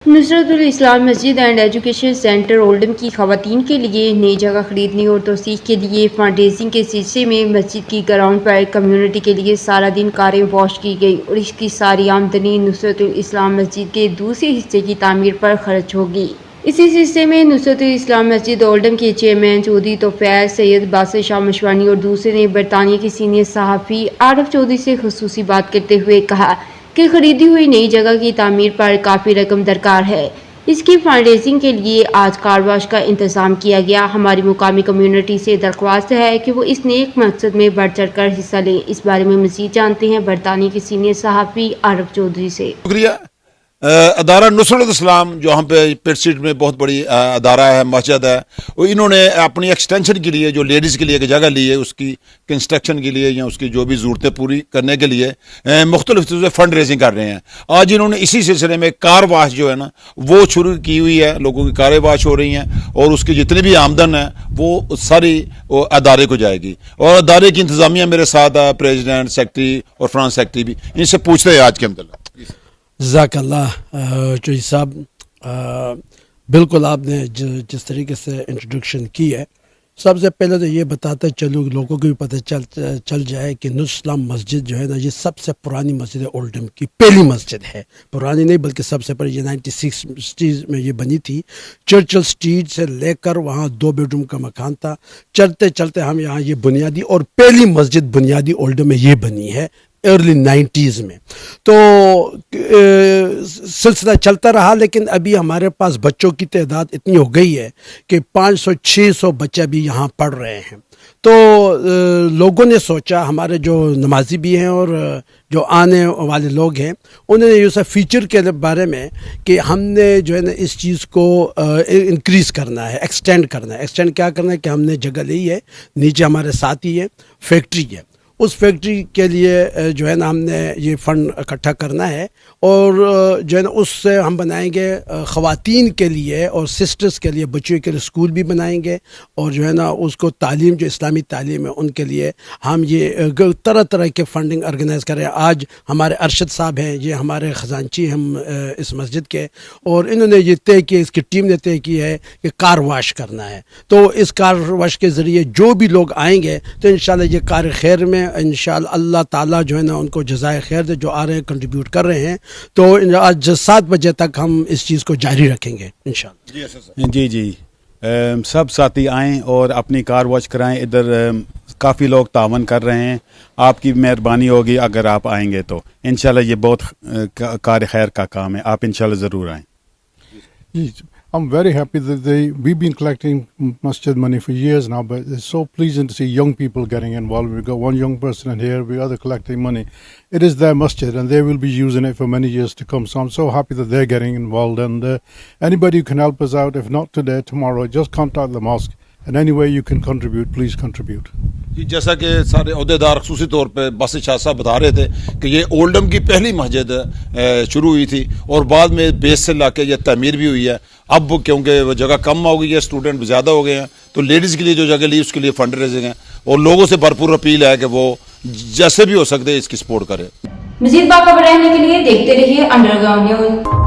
نصرت الاسلام مسجد and education centre اولڈم کی خواتین کے لیے نئی جگہ خریدنے اور توسیع کے لیے فنڈ ریزنگ کے سلسلے میں مسجد کی گراؤنڈ پر کمیونٹی کے لیے سارا دن کاریں واش کی گئی اور اس کی ساری آمدنی نصرت الاسلام مسجد کے دوسرے حصے کی تعمیر پر خرچ ہوگی۔ اسی سلسلے میں نصرت الاسلام مسجد اولڈم کے چیئرمین چودھری توفیق سید باسط شاہ مشوانی اور دوسرے نے برطانیہ کے سینئر صحافی عارف چودھری سے خصوصی بات کرتے ہوئے کہا کہ خریدی ہوئی نئی جگہ کی تعمیر پر کافی رقم درکار ہے۔ اس کی فنڈ ریزنگ کے لیے آج کار واش کا انتظام کیا گیا۔ ہماری مقامی کمیونٹی سے درخواست ہے کہ وہ اس نیک مقصد میں بڑھ چڑھ کر حصہ لیں۔ اس بارے میں مزید جانتے ہیں برطانیہ کے سینئر صحافی عارف چودھری سے۔ شکریہ۔ ادارہ نصرت الاسلام جو ہم پہ پیٹ سٹریٹ میں بہت بڑی ادارہ ہے، مسجد ہے، اور انہوں نے اپنی ایکسٹینشن کے لیے جو لیڈیز کے لیے ایک جگہ لی ہے، اس کی کنسٹرکشن کے لیے یا اس کی جو بھی ضرورتیں پوری کرنے کے لیے مختلف طرح سے فنڈ ریزنگ کر رہے ہیں۔ آج انہوں نے اسی سلسلے میں کار واش جو ہے نا وہ شروع کی ہوئی ہے، لوگوں کی کاریں واش ہو رہی ہیں اور اس کی جتنی بھی آمدن ہے وہ ساری ادارے کو جائے گی، اور ادارے کی انتظامیہ میرے ساتھ ہے، پریزیڈنٹ، سیکرٹری اور فرانس سیکرٹری بھی، ان سے پوچھتے ہیں آج کے عمدلہ۔ جزاک اللہ چودھری صاحب، بالکل آپ نے جس طریقے سے انٹروڈکشن کی ہے، سب سے پہلے تو یہ بتاتے چلو لوگوں کو بھی پتہ چل جائے کہ نصرت الاسلام مسجد جو ہے نا یہ سب سے پرانی مسجد ہے، اولڈم کی پہلی مسجد ہے، پرانی نہیں بلکہ سب سے پہلے، یہ 96 میں یہ بنی تھی۔ چرچل سٹریٹ سے لے کر وہاں 2 بیڈروم کا مکان تھا، چلتے چلتے ہم یہاں یہ بنیادی اور پہلی مسجد بنیادی اولڈم میں یہ بنی ہے ارلی 90s میں۔ تو سلسلہ چلتا رہا، لیکن ابھی ہمارے پاس بچوں کی تعداد اتنی ہو گئی ہے کہ 500-600 بچے بھی یہاں پڑھ رہے ہیں۔ تو لوگوں نے سوچا، ہمارے جو نمازی بھی ہیں اور جو آنے والے لوگ ہیں، انہوں نے یہ فیچر کے بارے میں کہ ہم نے جو ہے نا اس چیز کو انکریز کرنا ہے، ایکسٹینڈ کرنا ہے۔ ایکسٹینڈ کیا کرنا ہے کہ ہم نے جگہ لی ہے، نیچے ہمارے ساتھی ہے، فیکٹری ہے، اس فیکٹری کے لیے جو ہے نا ہم نے یہ فنڈ اکٹھا کرنا ہے، اور جو ہے نا اس سے ہم بنائیں گے خواتین کے لیے اور سسٹرز کے لیے، بچوں کے لیے اسکول بھی بنائیں گے، اور جو ہے نا اس کو تعلیم، جو اسلامی تعلیم ہے ان کے لیے ہم یہ طرح طرح کے فنڈنگ آرگنائز کر رہے ہیں۔ آج ہمارے ارشد صاحب ہیں، یہ ہمارے خزانچی ہم اس مسجد کے، اور انہوں نے یہ طے کیا، اس کی ٹیم نے طے کی ہے کہ کار واش کرنا ہے۔ تو اس کار واش کے ذریعے جو بھی لوگ آئیں گے تو انشاءاللہ یہ کار خیر میں انشاءاللہ اللہ تعالیٰ جو ہے نا ان کو جزائے خیر دے، جو آ رہے ہیں کنٹریبیوٹ کر رہے ہیں۔ تو آج 7 بجے تک ہم اس چیز کو جاری رکھیں گے انشاءاللہ۔ جی سب ساتھی آئیں اور اپنی کار واش کرائیں۔ ادھر کافی لوگ تعاون کر رہے ہیں، آپ کی مہربانی ہوگی اگر آپ آئیں گے تو انشاءاللہ یہ بہت کار خیر کا کام ہے، آپ انشاءاللہ ضرور آئیں۔ I'm very happy that we've been collecting masjid money for years now, but it's so pleasing to see young people getting involved. We've got one young person in here, we other collecting money. It is their masjid and they will be using it for many years to come. So I'm so happy that they're getting involved, and anybody who can help us out, if not today, tomorrow, just contact the mosque. And any way you can contribute, please contribute. جیسا کہ سارے عہدیدار خصوصی طور پہ باسط شاہ صاحب بتا رہے تھے کہ یہ اولڈم کی پہلی مسجد شروع ہوئی تھی، اور بعد میں بیس سے لا کے یہ تعمیر بھی ہوئی ہے۔ اب کیونکہ وہ جگہ کم ہو گئی ہے، اسٹوڈنٹ زیادہ ہو گئے ہیں، تو لیڈیز کے لیے جو جگہ لی اس کے لیے فنڈ ریزنگ ہے، اور لوگوں سے بھرپور اپیل ہے کہ وہ جیسے بھی ہو سکتے اس کی سپورٹ کرے۔ مزید باخبر رہنے کے لیے دیکھتے رہیے انڈر گراؤنڈ نیوز۔